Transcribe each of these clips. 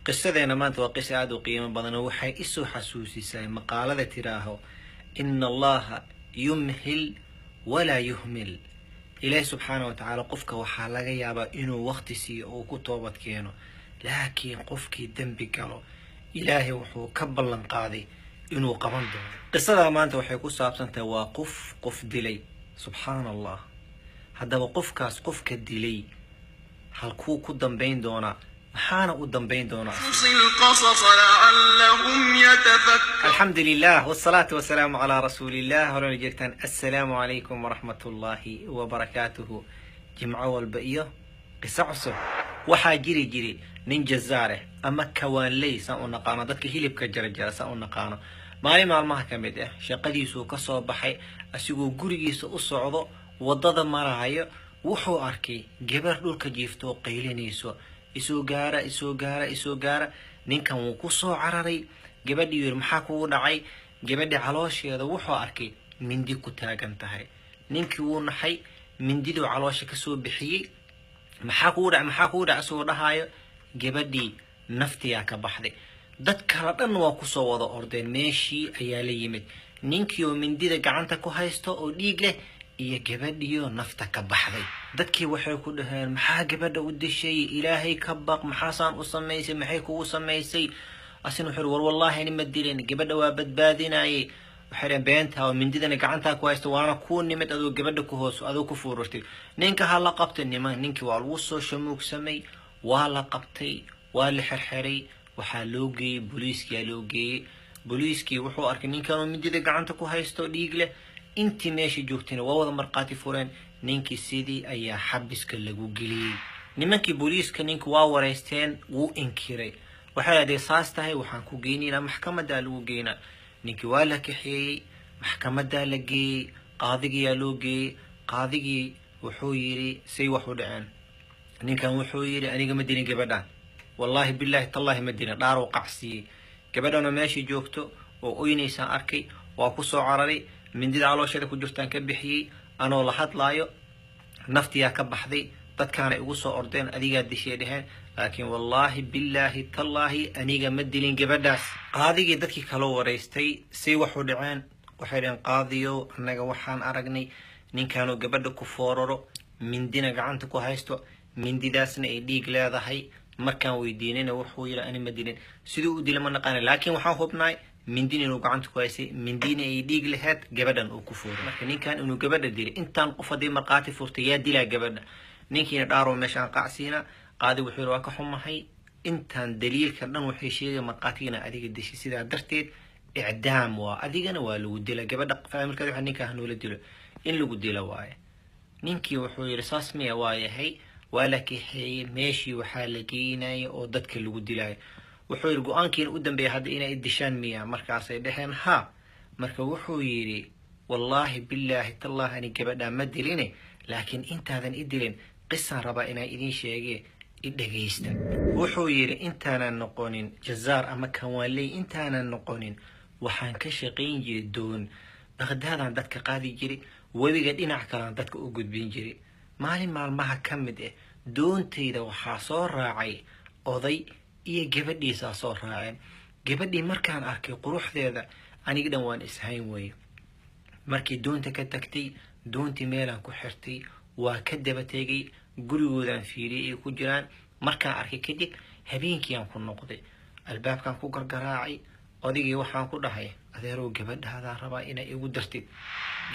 qisadeena maanta waa qisa aad u qiimo badan oo waxay isoo xasuusisay maqaalada tiraaho ina allaha yumhil walaa yuhmil. ilaahi subxaana watacaala qofka waxaa laga yaabaa inuu waqti siiyo uu ku toobad keeno, laakiin qofkii dembi galo ilaahay wuxuu ka ballan qaaday inuu qaban doono. qisada maanta waxay ku saabsan tahay waa qof dilay. subxaana allah. haddaba qofkaas qofka dilay halkuu ku dambayn doonaa? maxaana u dambayn doonaa? الحمد لله والصلاة والسلام على رسول الله ولنا جرتان. السلام عليكم ورحمة الله وبركاته. جمعة والبقية قصة عصر waxaa jiri nin jazaare ama kawaanley saan u naqaano, dadka hilibka jarjara saan u naqaano. maalin maalmaha ka mid ah shaqadiisuu ka soo baxay, asigoo gurigiisa u socdo wadada maraayo wuxuu arkay gabar dhulka jiifto oo qaylinayso, isoo gaara. ninkan wuu ku soo cararay. gabadhii yiri maxaa kugu dhacay? gabadhii caloosheeda wuxuu arkay mindi ku taagan tahay. ninkii wuu naxay, mindiduu caloosha ka soo bixiyey. maxaa kugu dhacay soo dhahayo. gabadhii naftiyaa ka baxday. dad kala dhan waa ku soo wada ordeen, meeshii ayaa la yimid. ninkii oo mindida gacanta ku haysto oo dhiig leh iyo gabadhiyo nafta ka baxday. dadkii waxay ku dhaheen maxaa gabadha u dishay? ilaahay ka baq, maxaasaan u samaysay? maxay kugu samaysay? asina wuxuu war wallahi ani ma dilin, gabadha waa badbaadinayay. waxay dhaheen beenta, mindidana gacantaa ku haysto, waana kuu nimid adoo gabadha ku hoos adoo ku fuurartay. ninka ha la qabtay. ninkii waa lagu soo shamuugsamay, waa la qabtay, waa la xirxiray. waxaa loo geeyey booliiskia loo geeyey. booliiskii wuxuu arkay ninkanoo mindida gacanta ku haysto dhiig leh. intii meesha joogtayna waa wada marqaati fureen. ninkii sidii ayaa xabiska lagu geliyey. nimankii booliiska ninka waa wareysteen, wuu inkiray. waxay hadee saas tahay waxaan ku geynaynaa maxkamadaa lagu geynaa. ninkii waa la kaxeeyey, maxkamadaa la geeyey, qaadigiyaa loo geeyey. qaadigii wuxuu yidhi say wax u dhaceen. ninkan wuxuu yidhi aniga ma dilin gabadhan, wallaahi bilaahi tallaahi ma dilin. dhaaruu qacsiiyey. gabadhanoo meeshii joogto oo oynaysaan arkay, waa ku soo cararay, mindida caloosheeda ku jirtaan ka bixiyey. anoo la hadlaayo naftiyaa ka baxday. dadkaanay ugu soo ordeen adigaa dishay dheheen, laakiin wallaahi bilaahi tallaahi aniga ma dilin gabadhaas. qaadigii dadkii kaloo wareystay say wax u dhaceen. waxay dhaheen qaadiyow annaga waxaan aragnay ninkaanoo gabadha ku fooraro, mindina gacanta ku haysto, mindidaasna ay dhiig leedahay. markaan weydiinayna wuxuu yidhi ani ma dilin. siduu u dila ma naqaana, laakiin waxaan hubnaay mindin inuu gacanta ku haysay, mindina ay dhiig laheyd, gabadhan uu ku fuuray. marka ninkan inuu gabadha dilay, intaan qof haddii marqaati furtay yaa dilaa gabadha. ninkiina dhaaroo meeshaan qacsiina. qaadi wuxuu yidhi waa ka xumahay, intaan daliilka dhan waxay sheegay marqaatigana adiga dishay, sidaa darteed icdaam waa adigana waa lagu dila. gabadha faamilkeeda waxa ninkaa hanoola dilo in lagu dila waaye. ninkii wuxuu yidhi saas miya? waa yahay. waa la kaxeeyey, meeshii waxaa la geynaya oo dadka lagu dilaayo. wuxuu yidhi go-aankiina u dambeeya hadda inay dishaan miya? markaasay dheheen ha. marka wuxuu yidhi wallaahi bilaahi tallaahi ani gabadhaa ma diline, laakiin intaadan i dilin qisaan rabaa inaan idiin sheegee i dhagaysta. wuxuu yidhi intaanan noqonin jazaar ama kawaanley, intaanan noqonin waxaan ka shaqayn jiray doon. baqdaadaan dadka qaadi jiray, webiga dhinac kalaan dadka u gudbin jiray. maalin maalmaha ka mid ah doontayda waxaa soo raacay oday iyo gabadhiisaa soo raaceen. gabadhii markaan arkay quruxdeeda aniga dhan waan ishayn weye. markii doonta ka tagtay, doontii meelaan ku xirtay, waa ka daba tegay. gurigoodaan fiiriyay ay ku jiraan. markaan arkay kadib habeenkiiaan ku noqday, albaabkaan ku gargaraacay. odaygii waxaan ku dhahay adeerow gabadhaadaan rabaa inay igu dartid.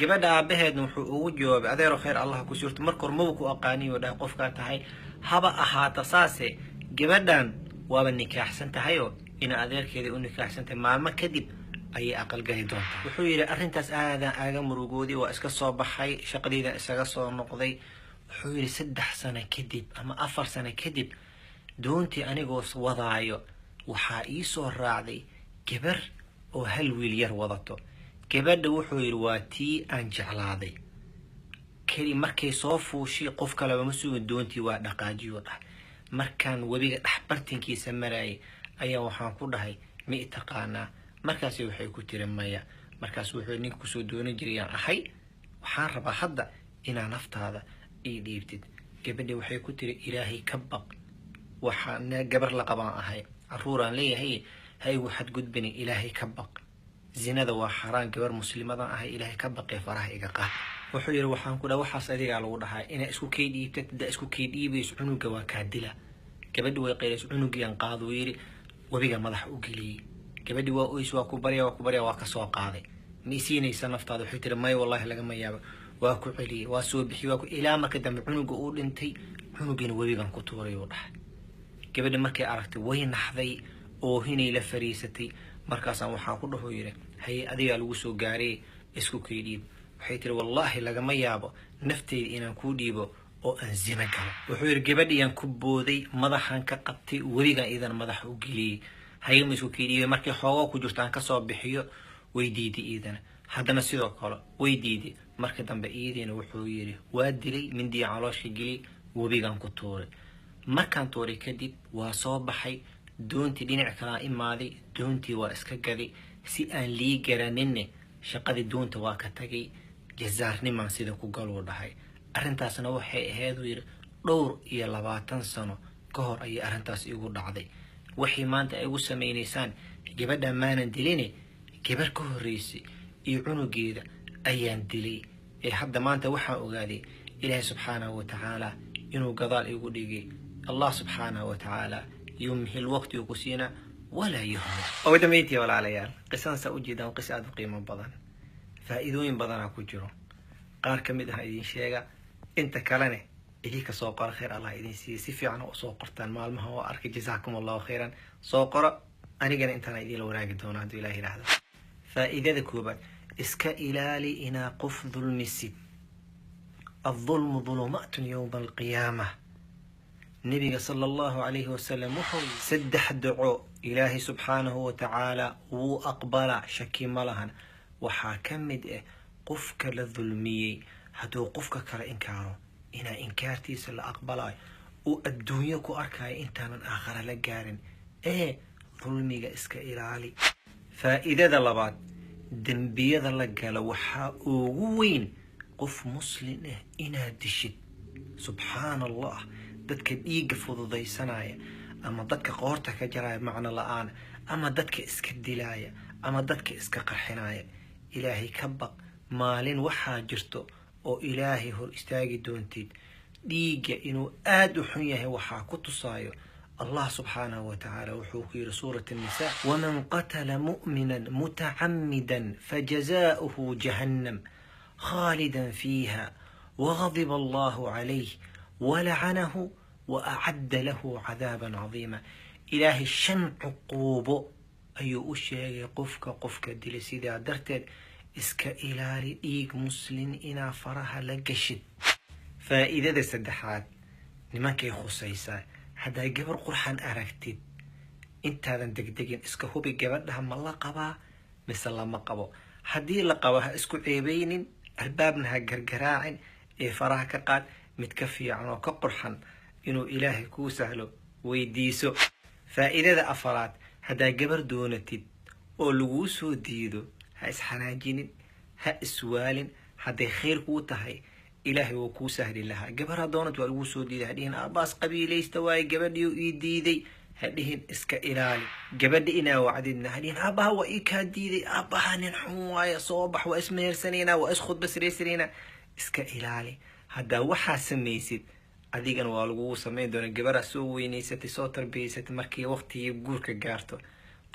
gabadha aabaheedna wuxuu ugu jawaabay adeero khayr allah ku surto, marka hor maba ku aqaaniyo dhahay qofkaa tahay. haba ahaata saase gabadhan waaba nikaaxsan tahayoo ina adeerkeeda u nikaaxsan tahay, maalmo kadib ayay aqalgali doontaa. wuxuu yidhi arrintaas aadaan aaga murugoodii, waa iska soo baxay, shaqadeyda isaga soo noqday. wuxuu yidhi 3 sano kadib ama 4 sano kadib doontii anigoo wadaayo waxaa ii soo raacday gabar oo hal wiil yar wadato. gabadha wuxuu yidhi waa tii aan jeclaaday. keli markay soo fuushay qof kaleba ma sugin, doontii waa dhaqaajiyo dhahay. markaan webiga dhex bartankiisa marayay ayaa waxaan ku dhahay ma i taqaanaa? markaasi waxay ku tiri maya. markaas wuxuu ninka kusoo doonan jirayaan ahay, waxaan rabaa hadda inaa naftaada ii dhiibtid. gabadhi waxay ku tiri ilaahay ka baq, waxaan gabar la qabaan ahay caruuraan leeyahay hay waxaad gudbini ilaahay ka baq zinada waa xaraan gabar muslimadan ahay ilaahay ka baqee faraha iga qaad wuxuu yiri waxaan ku dhahay waxaas adiga lagu dhahay ina isku keedhiibtay da isku keedhiibayso cunuga waa ka dila gabadhi way qeyrayso cunugiyan qaad uu yiri wabiga madax u geliyay gabadhi waa oys waa ku barya waa ka soo qaaday miisiinaysa naftaada waxay tiri may wallahi laga mayaaba waa ku celiyay waa soo bixi waa ku ilaa marka dambe cunuga uu dhintay cunugina wabigan ku tuuray uu dhahay gabadhi markay aragtay way naxday oo hinay la fariisatay markaasaan waxaa ku dhaho yiri hay adiga lagu soo gaaray isku keedhiib waxay tiri wallahi laga mayaabo naftayda inaan ku dhiibo oo aan zina galo wuxuu yiri gabadhiyaan ku booday madaxan ka qabtay wabiga idan madax u geliyay hay ma isku keedhiibay markii xoogo ku jirtaan ka soo bixiyo way diiday idan haddana sidoo kale way diiday marka dambe iidina wuxuu yiri waa dilay mindii caloosha geli wabigan ku tuuray markaan tuuray kadib waa soo baxay doontii dhinac kala imaaday doontii waa iska gaday si aan lii garaninne shaqadii doonta waa ka tagay jazaarnimaan sida ku galuu dhahay arrintaasna waxay ahayd uu yiri dhowr iyo 20 sano ka hor ayay arrintaas igu dhacday wixii maanta ay ugu sameynaysaan gabadha maanan diline gabar ka horeysay iyo cunugeeda ayaan dilay ee hadda maanta waxaan ogaaday ilaahay subxaanahu wa tacaala inuu gadaal igu dhigay allah subxaanahu wa tacaala yumhil waqti ku siina wala yuhmil oo damayti wala layaal qisaansa u jeedaan qis aad u qiimo badan faa'iidooyin badan ku jiro qaar kamid ah idin sheega inta kalena idinka soo qor khayr allah idin si fiican oo soo qortaan maalmaha oo arkay jazaakumullahu khayran soo qora anigana intaan idin la wanaagi doonaa hadii ilaahay raahdo faa'iidada koobaad iska ilaali ina qof dhulmisid الظلم ظلمات يوم القيامة نبي صلى الله عليه وسلم وحول سدح دعو إلهي سبحانه وتعالى وأقبل شكي ملهن وحاكمد قفك للظلمي هدو قفك كلا إنكاره إنا إنكارتي سلا أقبلاي والدنيا كو أركاي إنتا من آخر لقارن ظلمي إسك إلالي فإذا ذا لبعض دنبيا ذا لقال وحا وين قف مسلم إنا دشت سبحان الله دتك ديق فضي سنايا أما دتك قورتك جراي معنا الآن أما دتك إسك الدلايا أما دتك إسك قرحنايا إلهي كبق مالين وحا جرتو أو إلهي هو استاقي دونتيد ديق إنو آدو حنيه وحا كتصايو الله سبحانه وتعالى وحوكي سورة النساء ومن قتل مؤمنا متعمدا فجزاؤه جهنم خالدا فيها وغضب الله عليه ولعنه وأعد له عذابا عظيما إلهي الشن عقوبه أي أشياء قفك دل سيدا درتد إسك إلالي إيق مسلم إنا فرها لقشد فإذا دا سدحات نماكي خصيصا هذا قبر قرحان أركتد انت هذا دقدقين إسك هو بقبر لها ما قبا مثل ما قبو حدي لقبها إسكو عيبين البابنها قرقراعين فراها كقاد متكفي عنه كقرحا إنه إلهي كو سهلو ويديسو فإذا أفراد هذا قبر دونتد أو لغوسو ديدو ها إسحناجين ها إسوالين هذا خير كو تهي إلهي وكو سهل لها قبرها دونت والغوسو ديدو هديهن أباس قبيلي استواي قبر يديدي هديهن إسكا إلالي قبر إنا وعدنا هديهن أباها وإيكا ديدي أباها ننحوايا صوبح وإسمير سنينا وإسخد بسري سنينا إسكا إلالي هذا وحا سميسيد أديقن والغو سمين دون قبرها سويني ستي صوتر بيست مركي وقتي يبقورك قارتو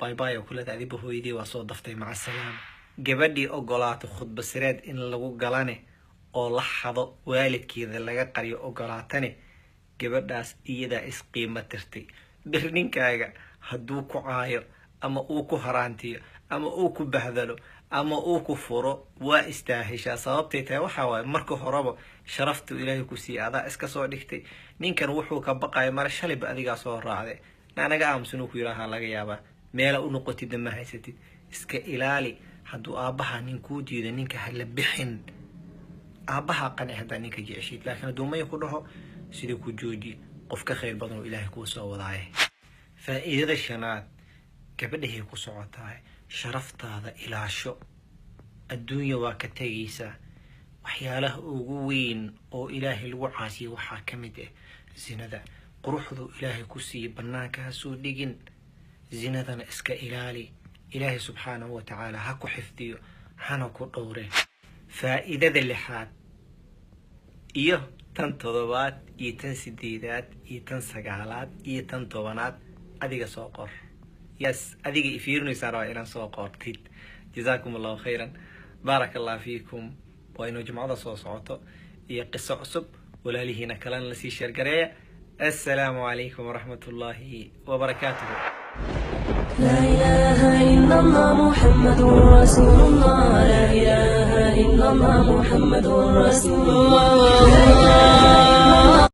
باي باي وكل ذا ذيبه يدي وصوت دفتي مع السلامة قبردي أقولاتو خد بسريد إن لغو قلاني أو لحظو والد كيذا لغا قريو أقولاتاني قبرداس إيدا إس قيمة ترتي برنين كايغا هدوكو عاير أما أوكو هرانتي أما أوكو بهذلو أما أوكو فرو واستاهشا صابتي تا وحاواي مركو هرابو شرفتو إلهي كسي أدا إسكا سو ديكتي نين كان وحو كبقاي مارا شالب أديقا سو راعدي نانا آمسنوكو يراها لغا يابا ميلا ونقوتي دما هايستي إسكا إلالي هدو آبها نينكو ديدا نينكا هلا بحن آبها قنع هدا نينكا جيشيد لكن دوما يقولوها سيديكو جوجي قفك خير بدنو إلهي كوسو وضعيه فإذا الشنات كبده كوسو وضعيه شرفت هذا إلى شو الدنيا وكتيسة وحياله أقوين أو إلهي الوعاسي وحاكمته زينة quruxdu ilaahay ku siiyey bannaanka ha soo dhigin, zinadana iska ilaali. ilaahay subxaanahu wa tacaala ha ku xifdiyo hana ku dhowreen. faa'iidada 6aad iyo tan 7aad iyo tan 8aad iyo tan 9aad iyo tan 10aad adiga soo qor. yes adiga ifiirnaysaa rabaa inaan soo qortid. jazaakum allahu khayran, baaraka allah fiikum. waa inuu jumcada soo socoto iyo qiso cusub walaalihiina kalena lasii sheergareeya. السلام عليكم ورحمة الله وبركاته. لا إله إلا الله محمد رسول الله. لا إله إلا الله محمد رسول الله.